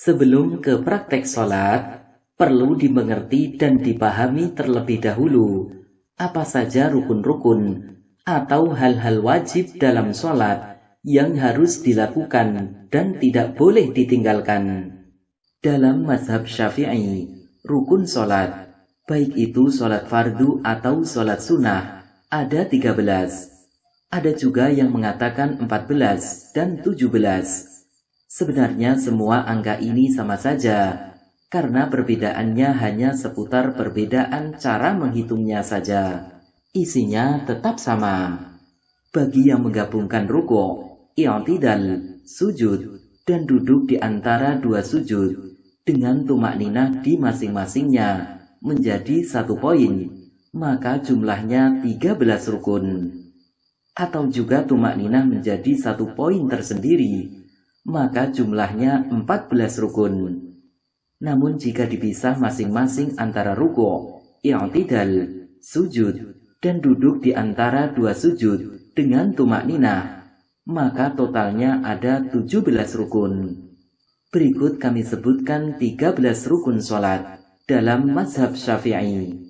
Sebelum ke praktek sholat, perlu dimengerti dan dipahami terlebih dahulu apa saja rukun-rukun atau hal-hal wajib dalam sholat yang harus dilakukan dan tidak boleh ditinggalkan. Dalam mazhab Syafi'i, rukun sholat, baik itu sholat fardu atau sholat sunnah, ada 13. Ada juga yang mengatakan 14 dan 17. Sebenarnya semua angka ini sama saja, karena perbedaannya hanya seputar perbedaan cara menghitungnya saja. Isinya tetap sama. Bagi yang menggabungkan ruku', i'tidal, sujud, dan duduk di antara dua sujud, dengan tumakninah di masing-masingnya menjadi 1 poin, maka jumlahnya 13 rukun. Atau juga tumakninah menjadi 1 poin tersendiri, maka jumlahnya 14 rukun. Namun jika dipisah masing-masing antara ruku', i'tidal, sujud, dan duduk di antara dua sujud dengan tumakninah, maka totalnya ada 17 rukun. Berikut kami sebutkan 13 rukun sholat dalam mazhab Syafi'i.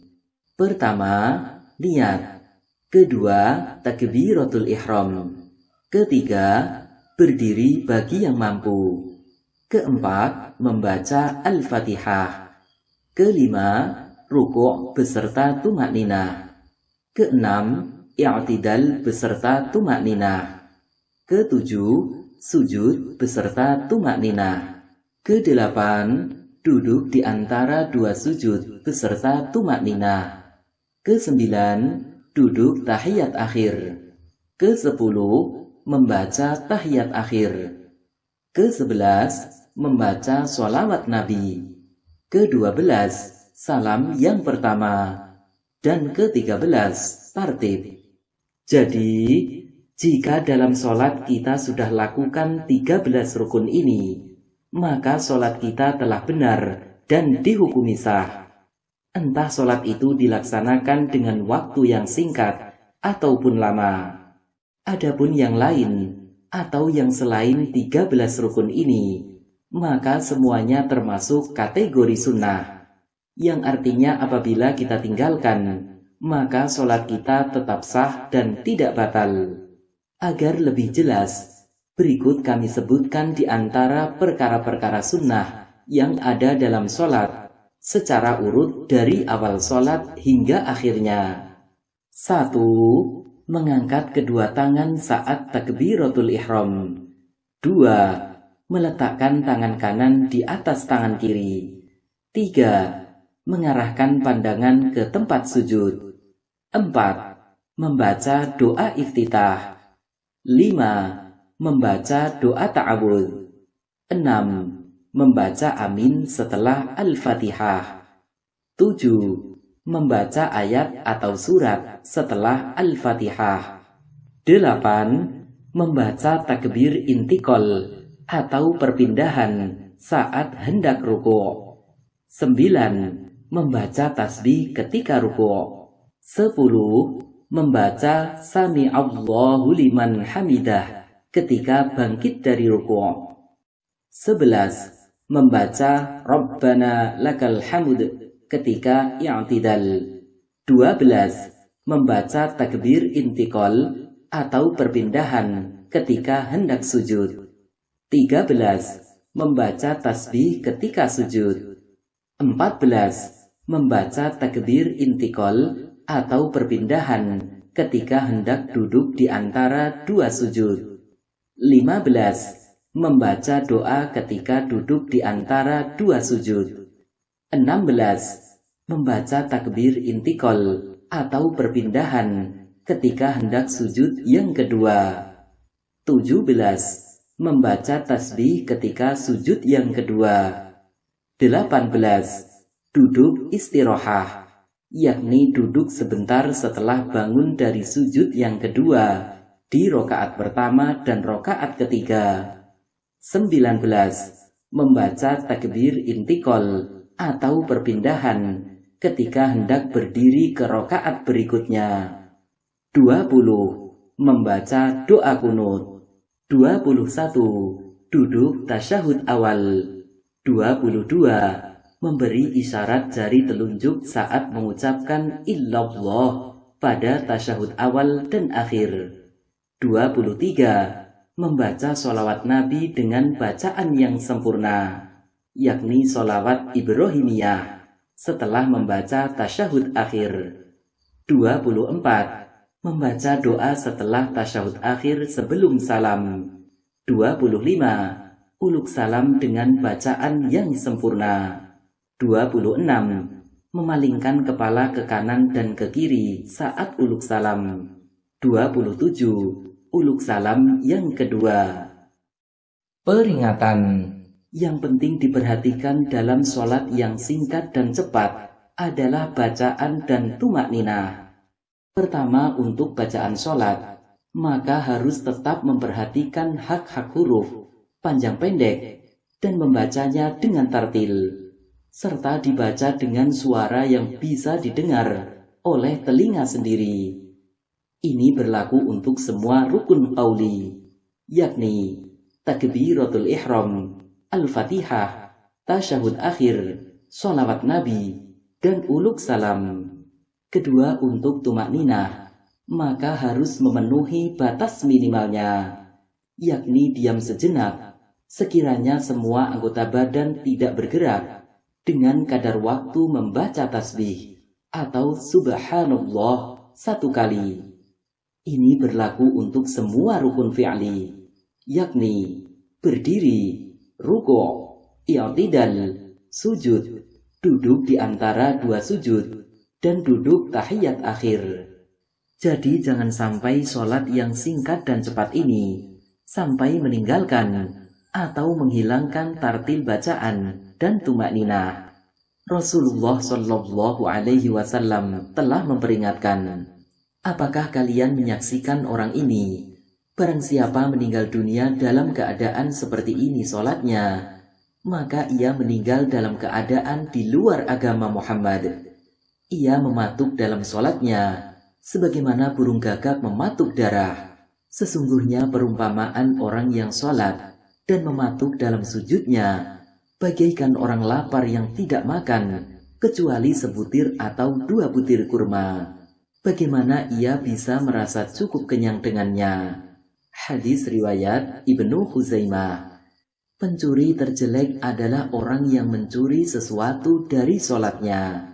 Pertama, niat. Kedua, takbiratul ihram. Ketiga, berdiri bagi yang mampu. Keempat, membaca Al-Fatihah. Kelima, ruku' beserta tumakninah. Keenam, i'tidal beserta tumakninah. Ketujuh, sujud beserta tumakninah. Kedelapan, duduk di antara dua sujud beserta tumakninah. Kesembilan, duduk tahiyat akhir. Kesepuluh, membaca tahiyat akhir. Ke-11, membaca sholawat Nabi. Ke-12, salam yang pertama. Dan ke-13, tartib. Jadi, jika dalam sholat kita sudah lakukan 13 rukun ini, maka sholat kita telah benar dan dihukumi sah. Entah sholat itu dilaksanakan dengan waktu yang singkat ataupun lama. Adapun yang lain atau yang selain 13 rukun ini, maka semuanya termasuk kategori sunnah, yang artinya apabila kita tinggalkan, maka sholat kita tetap sah dan tidak batal. Agar lebih jelas, berikut kami sebutkan di antara perkara-perkara sunnah yang ada dalam sholat, secara urut dari awal sholat hingga akhirnya. 1. Mengangkat kedua tangan saat takbiratul ihram. 2. Meletakkan tangan kanan di atas tangan kiri. 3. Mengarahkan pandangan ke tempat sujud. 4. Membaca doa iftitah. 5. Membaca doa ta'awudz. 6. Membaca amin setelah Al-Fatihah. 7. Membaca ayat atau surat setelah Al-Fatihah. 8. Membaca takbir intikal atau perpindahan saat hendak ruku'. 9. Membaca tasbih ketika ruku'. 10. Membaca Sami Allahu liman hamidah ketika bangkit dari ruku'. 11. Membaca Rabbana lakal hamd ketika i'tidal. 12. Membaca takbir intikal atau perpindahan ketika hendak sujud. 13. Membaca tasbih ketika sujud. 14. Membaca takbir intikal atau perpindahan ketika hendak duduk di antara dua sujud. 15. Membaca doa ketika duduk di antara dua sujud. 16. Membaca takbir intikal atau perpindahan ketika hendak sujud yang kedua. 17. Membaca tasbih ketika sujud yang kedua. 18. Duduk istirahah, yakni duduk sebentar setelah bangun dari sujud yang kedua di rokaat pertama dan rokaat ketiga. 19. Membaca takbir intikal atau perpindahan ketika hendak berdiri ke rokaat berikutnya. 20. Membaca doa kunut. 21. Duduk tasyahud awal. 22. Memberi isyarat jari telunjuk saat mengucapkan illallah pada tasyahud awal dan akhir. 23. Membaca sholawat Nabi dengan bacaan yang sempurna, yakni sholawat Ibrahimiyah setelah membaca tasyahud akhir. 24. Membaca doa setelah tasyahud akhir sebelum salam. 25. Uluk salam dengan bacaan yang sempurna. 26. Memalingkan kepala ke kanan dan ke kiri saat uluk salam. 27. Uluk salam yang kedua. Peringatan. Yang penting diperhatikan dalam sholat yang singkat dan cepat adalah bacaan dan tumakninah. Pertama, untuk bacaan sholat, maka harus tetap memperhatikan hak-hak huruf, panjang pendek, dan membacanya dengan tartil, serta dibaca dengan suara yang bisa didengar oleh telinga sendiri. Ini berlaku untuk semua rukun qauli, yakni takbiratul ihram, al-fatihah, tasyahud akhir, sholawat nabi, dan uluk salam. Kedua, untuk tumakninah, maka harus memenuhi batas minimalnya, yakni diam sejenak, sekiranya semua anggota badan tidak bergerak, dengan kadar waktu membaca tasbih atau subhanallah 1 kali. Ini berlaku untuk semua rukun fi'li, yakni berdiri, ruku', i'tidal, sujud, duduk di antara 2 sujud, dan duduk tahiyat akhir. Jadi jangan sampai sholat yang singkat dan cepat ini sampai meninggalkan atau menghilangkan tartil bacaan dan tumakninah. Rasulullah Shallallahu Alaihi Wasallam telah memperingatkan, apakah kalian menyaksikan orang ini? Barang siapa meninggal dunia dalam keadaan seperti ini sholatnya, maka ia meninggal dalam keadaan di luar agama Muhammad. Ia mematuk dalam sholatnya, sebagaimana burung gagak mematuk darah. Sesungguhnya perumpamaan orang yang sholat dan mematuk dalam sujudnya bagaikan orang lapar yang tidak makan kecuali sebutir atau 2 butir kurma. Bagaimana ia bisa merasa cukup kenyang dengannya? Hadis riwayat Ibnu Khuzaimah. Pencuri terjelek adalah orang yang mencuri sesuatu dari sholatnya.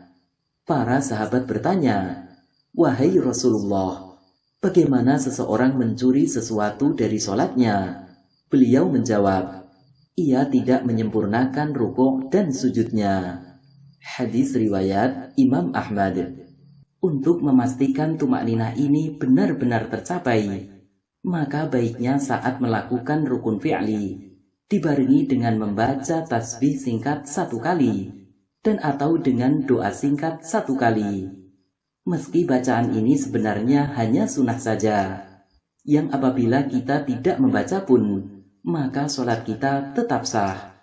Para sahabat bertanya, wahai Rasulullah, bagaimana seseorang mencuri sesuatu dari sholatnya? Beliau menjawab, ia tidak menyempurnakan rukuk dan sujudnya. Hadis riwayat Imam Ahmad. Untuk memastikan tumakninah ini benar-benar tercapai, maka baiknya saat melakukan rukun fi'li dibarengi dengan membaca tasbih singkat 1 kali dan atau dengan doa singkat 1 kali. Meski bacaan ini sebenarnya hanya sunnah saja, yang apabila kita tidak membaca pun, maka sholat kita tetap sah.